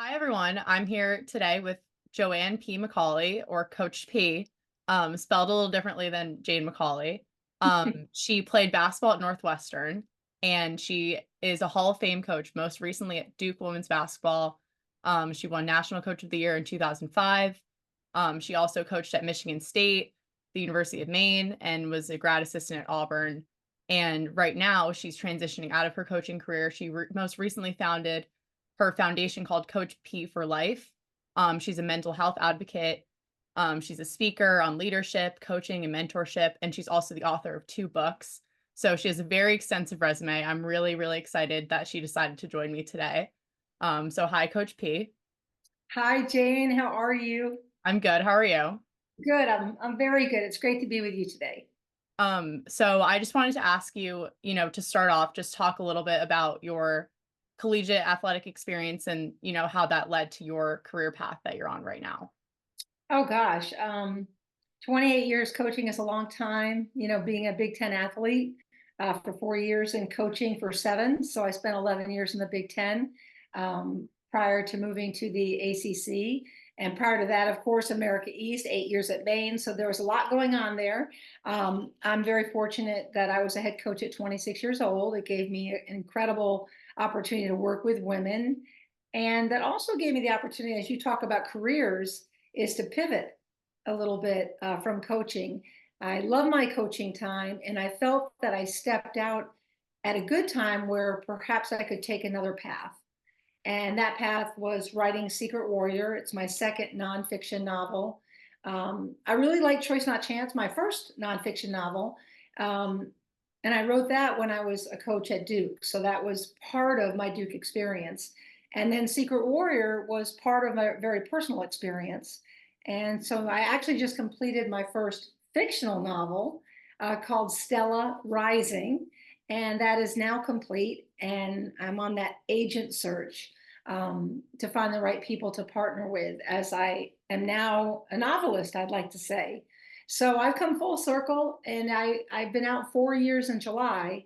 Hi, everyone. I'm here today with Joanne P. McCallie, or Coach P, spelled a little differently than Jane McCallie. She played basketball at Northwestern, and she is a Hall of Fame coach, most recently at Duke women's basketball. She won National Coach of the Year in 2005. She also coached at Michigan State, the University of Maine, and was a grad assistant at Auburn. And right now, she's transitioning out of her coaching career. She most recently founded her foundation called Coach P for Life. She's a mental health advocate. She's a speaker on leadership, coaching, and mentorship, and she's also the author of two books. So she has a very extensive resume. I'm really, really excited that she decided to join me today. So hi, Coach P. Hi, Jane. How are you? I'm good. How are you? Good. I'm very good. It's great to be with you today. So I just wanted to ask you, to start off, just talk a little bit about your collegiate athletic experience and, how that led to your career path that you're on right now. Oh gosh, 28 years coaching is a long time. Being a Big Ten athlete for 4 years and coaching for seven. So I spent 11 years in the Big Ten prior to moving to the ACC. And prior to that, of course, America East, 8 years at Maine. So there was a lot going on there. I'm very fortunate that I was a head coach at 26 years old. It gave me an incredible opportunity to work with women. And that also gave me the opportunity, as you talk about careers, is to pivot a little bit from coaching. I love my coaching time, and I felt that I stepped out at a good time where perhaps I could take another path. And that path was writing Secret Warrior. It's my second nonfiction novel. I really like Choice Not Chance, my first nonfiction novel. Um, and I wrote that when I was a coach at Duke. So that was part of my Duke experience. And then Secret Warrior was part of my very personal experience. And so I actually just completed my first fictional novel called Stella Rising. And that is now complete. And I'm on that agent search to find the right people to partner with, as I am now a novelist, I'd like to say. So I've come full circle, and I've been out 4 years in July.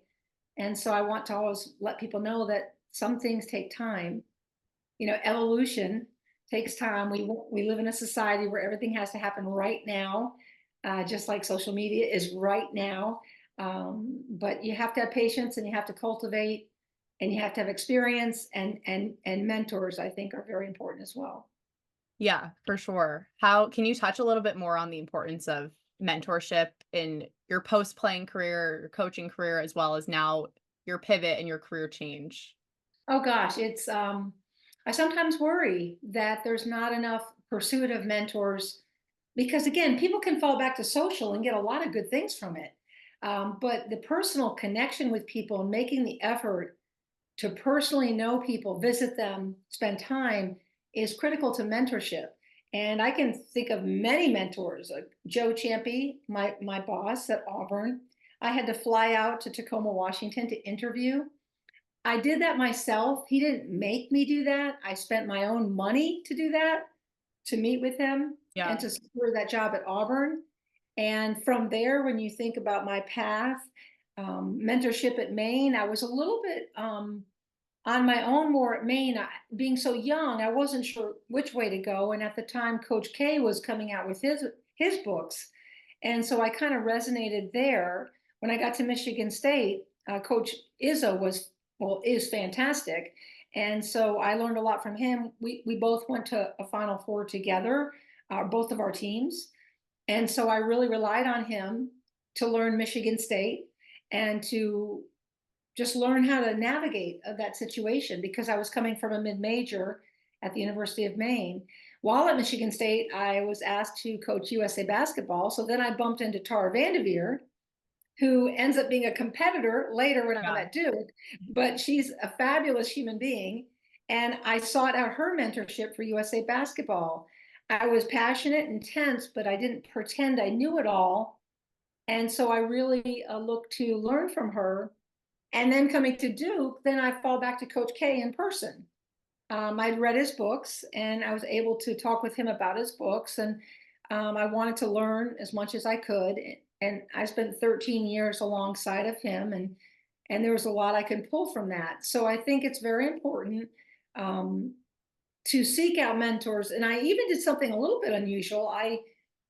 And so I want to always let people know that some things take time. Evolution takes time. We live in a society where everything has to happen right now, just like social media is right now. But you have to have patience, and you have to cultivate, and you have to have experience, and mentors, I think, are very important as well. Yeah, for sure. How can you touch a little bit more on the importance of mentorship in your post-playing career, your coaching career, as well as now your pivot and your career change? Oh gosh, it's I sometimes worry that there's not enough pursuit of mentors because again, people can fall back to social and get a lot of good things from it. But the personal connection with people and making the effort to personally know people, visit them, spend time is critical to mentorship. And I can think of many mentors, like Joe Champy, my boss at Auburn. I had to fly out to Tacoma, Washington to interview. I did that myself. He didn't make me do that. I spent my own money to do that, to meet with him and Yeah. to secure that job at Auburn. And from there, when you think about my path, mentorship at Maine, I was a little bit on my own more at Maine. Being so young, I wasn't sure which way to go. And at the time, Coach K was coming out with his books, and so I kind of resonated there. When I got to Michigan State, Coach Izzo is fantastic, and so I learned a lot from him. We both went to a Final Four together, both of our teams, and so I really relied on him to learn Michigan State and to just learn how to navigate that situation because I was coming from a mid-major at the University of Maine. While at Michigan State, I was asked to coach USA basketball. So then I bumped into Tara Vanderveer, who ends up being a competitor later when I'm Yeah. at Duke, but she's a fabulous human being. And I sought out her mentorship for USA basketball. I was passionate, intense, but I didn't pretend I knew it all. And so I really looked to learn from her, and then coming to Duke, then I fall back to Coach K in person. I'd read his books and I was able to talk with him about his books. And I wanted to learn as much as I could. And I spent 13 years alongside of him. And there was a lot I could pull from that. So I think it's very important. Um, to seek out mentors. And I even did something a little bit unusual. I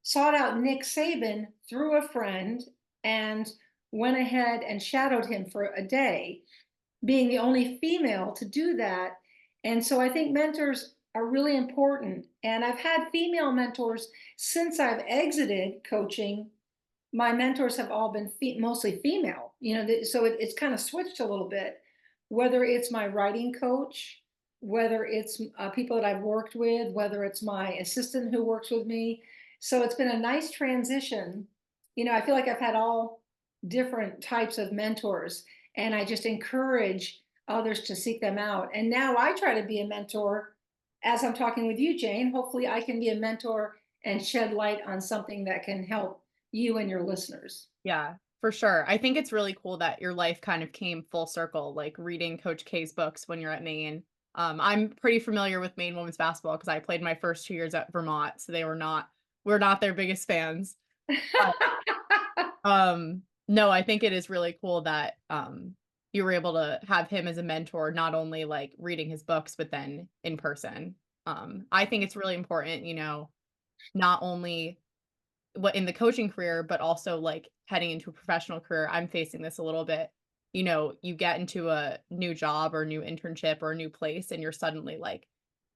sought out Nick Saban through a friend and went ahead and shadowed him for a day, being the only female to do that. And so I think mentors are really important. And I've had female mentors since I've exited coaching. My mentors have all been mostly female, so it's kind of switched a little bit, whether it's my writing coach, whether it's people that I've worked with, whether it's my assistant who works with me. So it's been a nice transition. I feel like I've had all different types of mentors, and I just encourage others to seek them out. And now I try to be a mentor as I'm talking with you, Jane. Hopefully I can be a mentor and shed light on something that can help you and your listeners. Yeah, for sure. I think it's really cool that your life kind of came full circle, like reading Coach K's books when you're at Maine. I'm pretty familiar with Maine women's basketball because I played my first 2 years at Vermont, so we're not their biggest fans. But, no, I think it is really cool that, you were able to have him as a mentor, not only, like, reading his books, but then in person. I think it's really important, not only what in the coaching career, but also, like, heading into a professional career. I'm facing this a little bit. You get into a new job or new internship or a new place, and you're suddenly, like,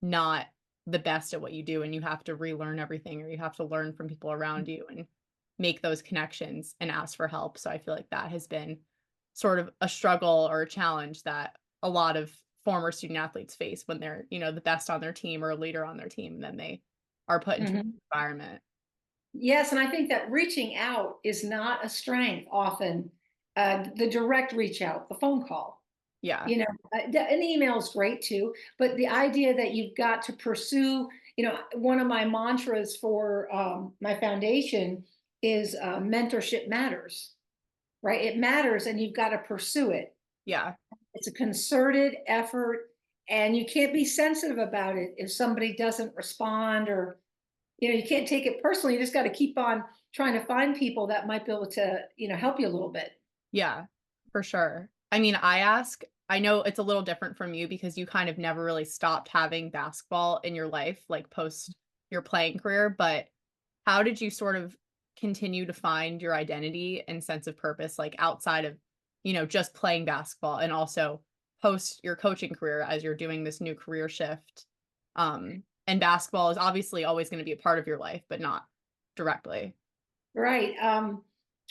not the best at what you do, and you have to relearn everything, or you have to learn from people around you and make those connections and ask for help. So I feel like that has been sort of a struggle or a challenge that a lot of former student athletes face when they're, the best on their team or a leader on their team, and then they are put into an Mhm. environment. Yes, and I think that reaching out is not a strength often. The direct reach out, the phone call, Yeah. an email is great too, but the idea that you've got to pursue, one of my mantras for my foundation is mentorship matters, right? It matters, and you've got to pursue it. Yeah. It's a concerted effort, and you can't be sensitive about it if somebody doesn't respond, or you can't take it personally. You just got to keep on trying to find people that might be able to help you a little bit. Yeah, for sure. I mean, I know it's a little different from you because you kind of never really stopped having basketball in your life, like, post your playing career, but how did you sort of continue to find your identity and sense of purpose, like, outside of, just playing basketball and also post your coaching career as you're doing this new career shift? And basketball is obviously always gonna be a part of your life, but not directly. Right.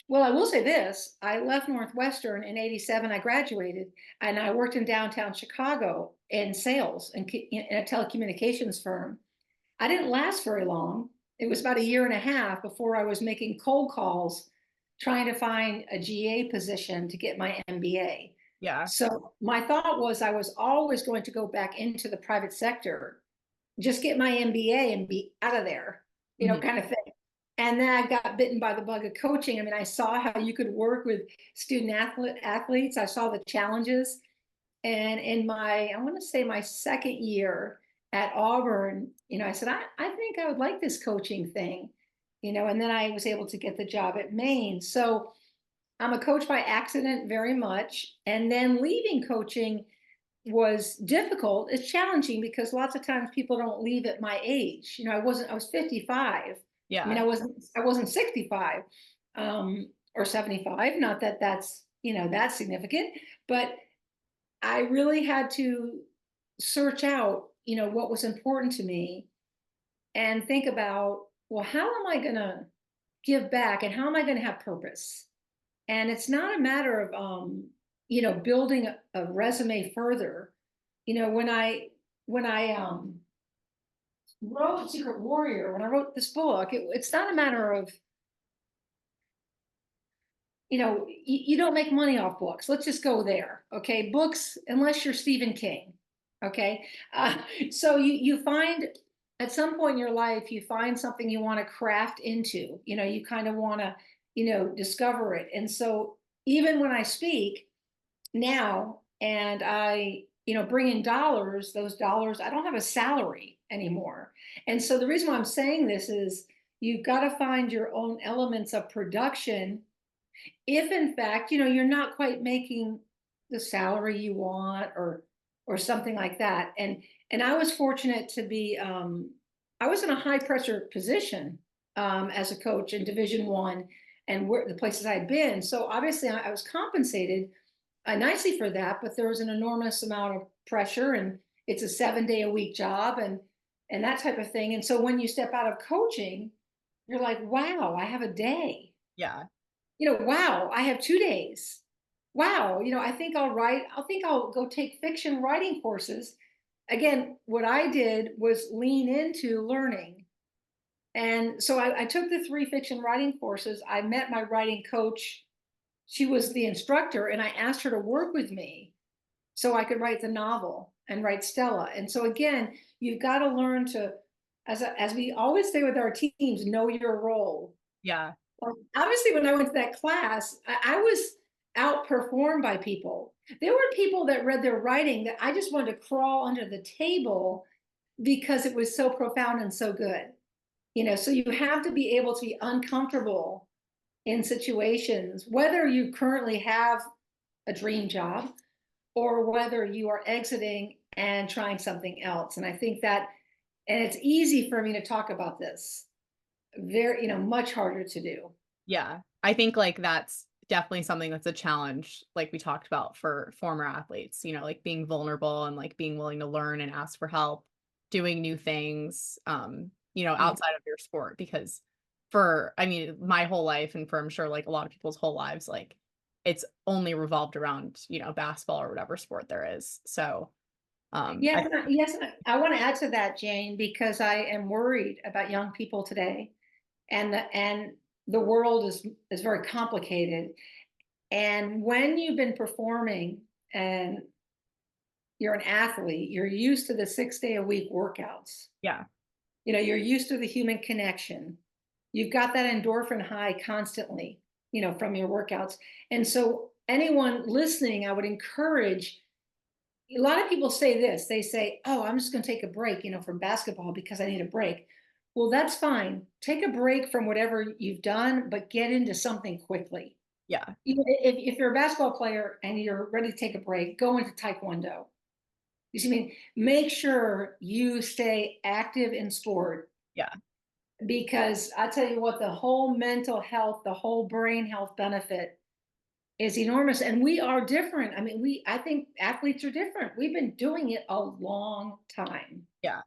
Well, I will say this. I left Northwestern in '87. I graduated, and I worked in downtown Chicago in sales and in a telecommunications firm. I didn't last very long. It was about a year and a half before I was making cold calls trying to find a GA position to get my MBA. Yeah. So my thought was I was always going to go back into the private sector, just get my MBA and be out of there, Mhm. kind of thing. And then I got bitten by the bug of coaching. I mean, I saw how you could work with student athletes. I saw the challenges. And in I want to say my second year at Auburn, I said, I think I would like this coaching thing, and then I was able to get the job at Maine. So I'm a coach by accident very much. And then leaving coaching was difficult. It's challenging because lots of times people don't leave at my age. I was 55. I mean, Yeah. I wasn't 65 or 75. Not that that's, that's significant, but I really had to search out, what was important to me and think about, well, how am I going to give back and how am I going to have purpose? And it's not a matter of, building a resume further. When I wrote Secret Warrior, when I wrote this book, it's not a matter of, you don't make money off books. Let's just go there. Okay. Books, unless you're Stephen King. Okay. So you find at some point in your life, you find something you want to craft into, you kind of want to, discover it. And so even when I speak now and I, bring in dollars, those dollars, I don't have a salary anymore. And so the reason why I'm saying this is you've got to find your own elements of production if in fact, you're not quite making the salary you want, or or something like that. And I was fortunate to be I was in a high pressure position as a coach in Division 1 and where the places I'd been. So obviously I was compensated nicely for that, but there was an enormous amount of pressure, and it's a 7 day a week job and that type of thing. And so when you step out of coaching, you're like, wow, I have a day. Yeah. Wow, I have 2 days. Wow, I think I'll go take fiction writing courses. Again, what I did was lean into learning. And so I took the 3 fiction writing courses. I met my writing coach. She was the instructor, and I asked her to work with me so I could write the novel and write Stella. And so again, you've got to learn to, as we always say with our teams, know your role. Yeah. Obviously, when I went to that class, I was outperformed by people. There were people that read their writing that I just wanted to crawl under the table because it was so profound and so good. So you have to be able to be uncomfortable in situations, whether you currently have a dream job or whether you are exiting and trying something else. And I think that, and it's easy for me to talk about this, very, much harder to do. Yeah. I think, like, that's definitely something that's a challenge, like we talked about for former athletes, like being vulnerable and like being willing to learn and ask for help, doing new things, Mhm. outside of your sport. Because for, I mean, my whole life, and for I'm sure like a lot of people's whole lives, like it's only revolved around, basketball or whatever sport there is. So, Yes, yes, I want to add to that, Jane, because I am worried about young people today, and the world is very complicated. And when you've been performing and you're an athlete, you're used to the 6 day a week workouts. yeah, You're used to the human connection. You've got that endorphin high constantly, from your workouts. And so anyone listening, I would encourage, a lot of people say this, they say, oh, I'm just going to take a break, from basketball because I need a break. Well, that's fine. Take a break from whatever you've done, but get into something quickly. yeah, If you're a basketball player and you're ready to take a break, go into taekwondo. You see, I mean, make sure you stay active in sport, yeah, because I tell you what, the whole mental health, the whole brain health benefit is enormous. And we are different. I mean, I think athletes are different. We've been doing it a long time. yeah.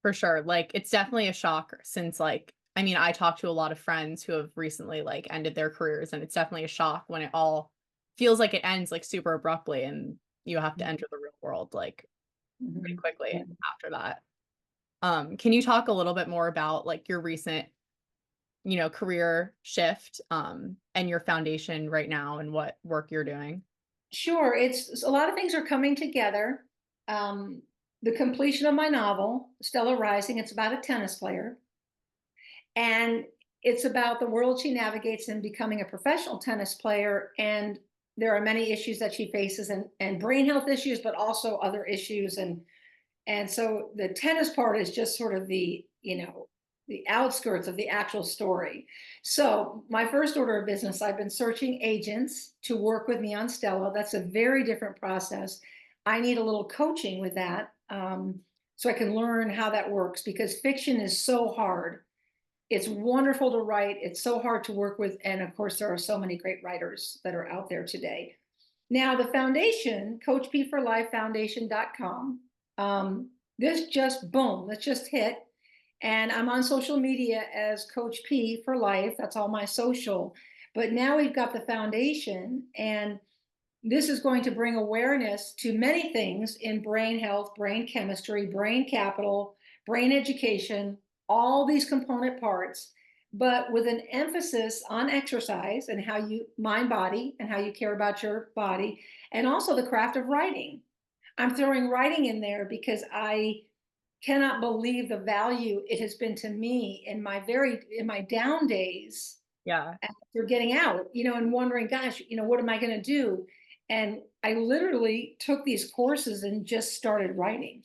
For sure. Like, it's definitely a shock since, like, I mean, I talked to a lot of friends who have recently, like, ended their careers, and it's definitely a shock when it all feels like it ends, like, super abruptly, and you have to enter the real world, like, pretty Mhm. quickly Yeah. after that. Can you talk a little bit more about, like, your recent, career shift, and your foundation right now and what work you're doing? Sure. It's a lot of things are coming together. The completion of my novel, Stella Rising, it's about a tennis player. And it's about the world she navigates in becoming a professional tennis player. And there are many issues that she faces, and brain health issues, but also other issues. And so the tennis part is just sort of the outskirts of the actual story. So my first order of business, I've been searching agents to work with me on Stella. That's a very different process. I need a little coaching with that, so I can learn how that works, because fiction is so hard. It's wonderful to write. It's so hard to work with. And of course, there are so many great writers that are out there today. Now, the foundation, coachpforlifefoundation.com, this just boom, let's just hit. And I'm on social media as Coach P for Life. That's all my social. But now we've got the foundation, and this is going to bring awareness to many things in brain health, brain chemistry, brain capital, brain education, all these component parts, but with an emphasis on exercise and how you mind body and how you care about your body, and also the craft of writing. I'm throwing writing in there because I cannot believe the value it has been to me in my down days Yeah. after getting out, and wondering, gosh, what am I going to do? And I literally took these courses and just started writing.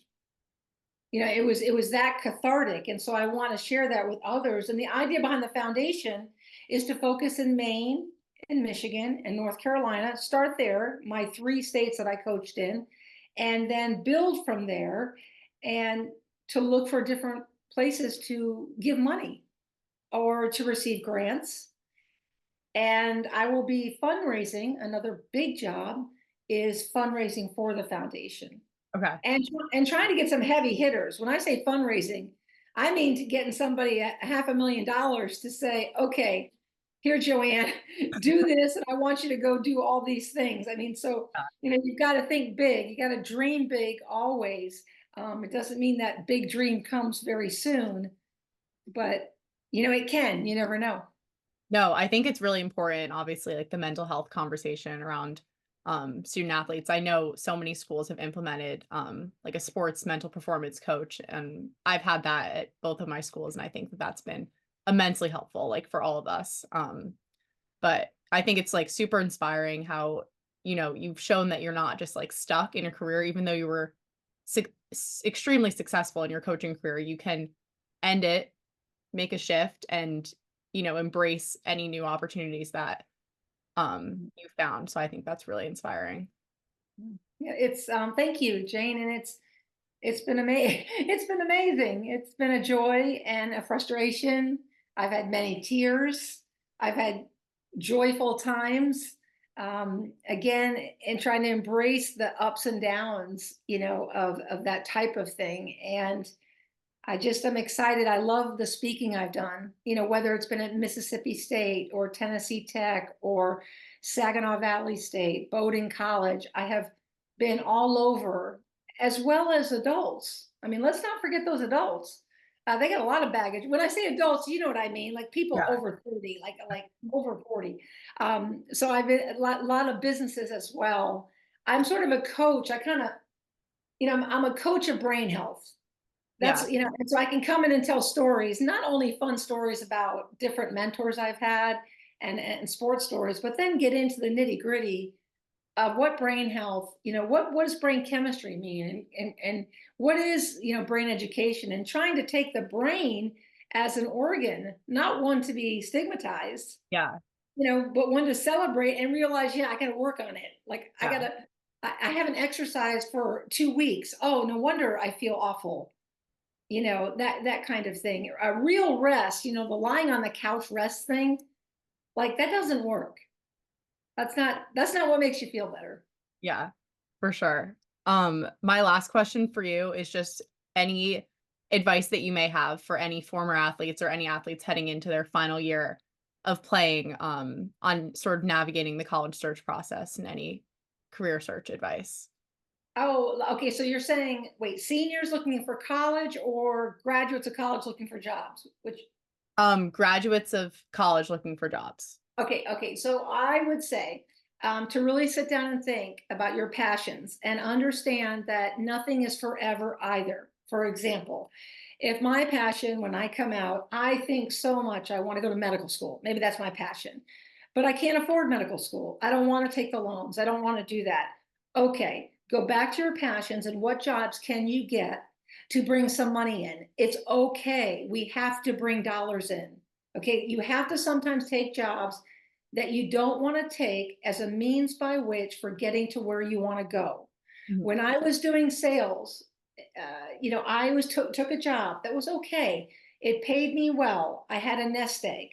It was that cathartic. And so I want to share that with others. And the idea behind the foundation is to focus in Maine and Michigan and North Carolina, start there, my 3 states that I coached in, and then build from there, and to look for different places to give money or to receive grants. And I will be fundraising. Another big job is fundraising for the foundation, Okay. and trying to get some heavy hitters. When I say fundraising, I mean to getting somebody $500,000 to say, okay, here, Joanne, do this, and I want you to go do all these things. I mean, so Yeah. you've got to think big. You got to dream big always. It doesn't mean that big dream comes very soon, but it can. You never know. No, I think it's really important, obviously, like the mental health conversation around student athletes. I know so many schools have implemented like a sports mental performance coach, and I've had that at both of my schools, and I think that that's been immensely helpful, like for all of us. But I think it's like super inspiring how, you've shown that you're not just like stuck in your career, even though you were extremely successful in your coaching career. You can end it, make a shift, and embrace any new opportunities that you found. So I think that's really inspiring. Yeah, it's thank you, Jane, and it's been amazing. It's been amazing. It's been a joy and a frustration. I've had many tears. I've had joyful times. Again, in trying to embrace the ups and downs, of that type of thing. And I just am excited. I love the speaking I've done, whether it's been at Mississippi State or Tennessee Tech or Saginaw Valley State, Bowdoin College. I have been all over, as well as adults. I mean, let's not forget those adults. They got a lot of baggage. When I say adults, you know what I mean, like people Yeah. over 30, like over 40. So I've been a lot of businesses as well. I'm sort of a coach. I kind of, I'm a coach of brain health. Yeah. And so I can come in and tell stories, not only fun stories about different mentors I've had and sports stories, but then get into the nitty gritty of what brain health, what does brain chemistry mean, and what is, brain education, and trying to take the brain as an organ, not one to be stigmatized, Yeah. but one to celebrate and realize, yeah, I got to work on it. Like Yeah. I haven't exercised for 2 weeks. Oh, no wonder I feel awful, that kind of thing. A real rest, the lying on the couch rest thing, like that doesn't work. That's not what makes you feel better. Yeah. For sure. My last question for you is just any advice that you may have for any former athletes or any athletes heading into their final year of playing, on sort of navigating the college search process, and any career search advice. Oh, okay. So you're saying, wait, seniors looking for college or graduates of college looking for jobs? Which, Graduates of college looking for jobs. okay. So I would say to really sit down and think about your passions and understand that nothing is forever either. For example, if my passion, when I come out, I think so much I want to go to medical school. Maybe that's my passion, but I can't afford medical school. I don't want to take the loans. I don't want to do that. Okay, go back to your passions and what jobs can you get to bring some money in? It's okay. We have to bring dollars in. Okay, you have to sometimes take jobs that you don't want to take as a means by which for getting to where you want to go. Mhm. When I was doing sales, I was took a job that was okay. It paid me well. I had a nest egg.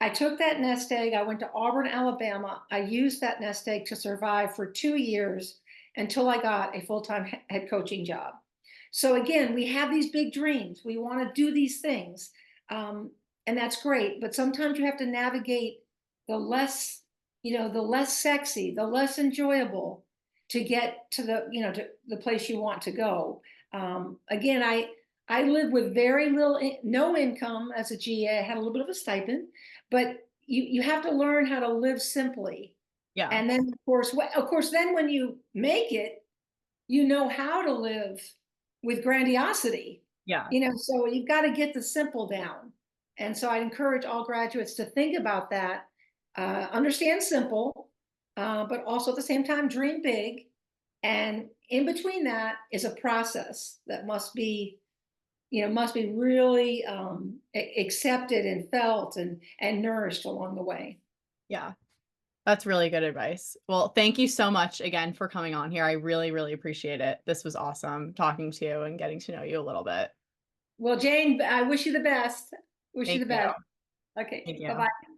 I took that nest egg. I went to Auburn, Alabama. I used that nest egg to survive for 2 years until I got a full-time head coaching job. So again, we have these big dreams. We want to do these things, um, and that's great. But sometimes you have to navigate the less, the less sexy, the less enjoyable to get to to the place you want to go. Again, I lived with very little, no income as a GA. I had a little bit of a stipend, but you have to learn how to live simply. Yeah. And then of course, then when you make it, you know how to live with grandiosity. Yeah. So you've got to get the simple down. And so I'd encourage all graduates to think about that. Understand simple, but also at the same time dream big. And in between that is a process that must be really accepted and felt and nourished along the way. Yeah. That's really good advice. Well, thank you so much again for coming on here. I really, really appreciate it. This was awesome talking to you and getting to know you a little bit. Well, Jane, I wish you the best. Wish you Thank the you. best. Okay, Thank you. bye-bye.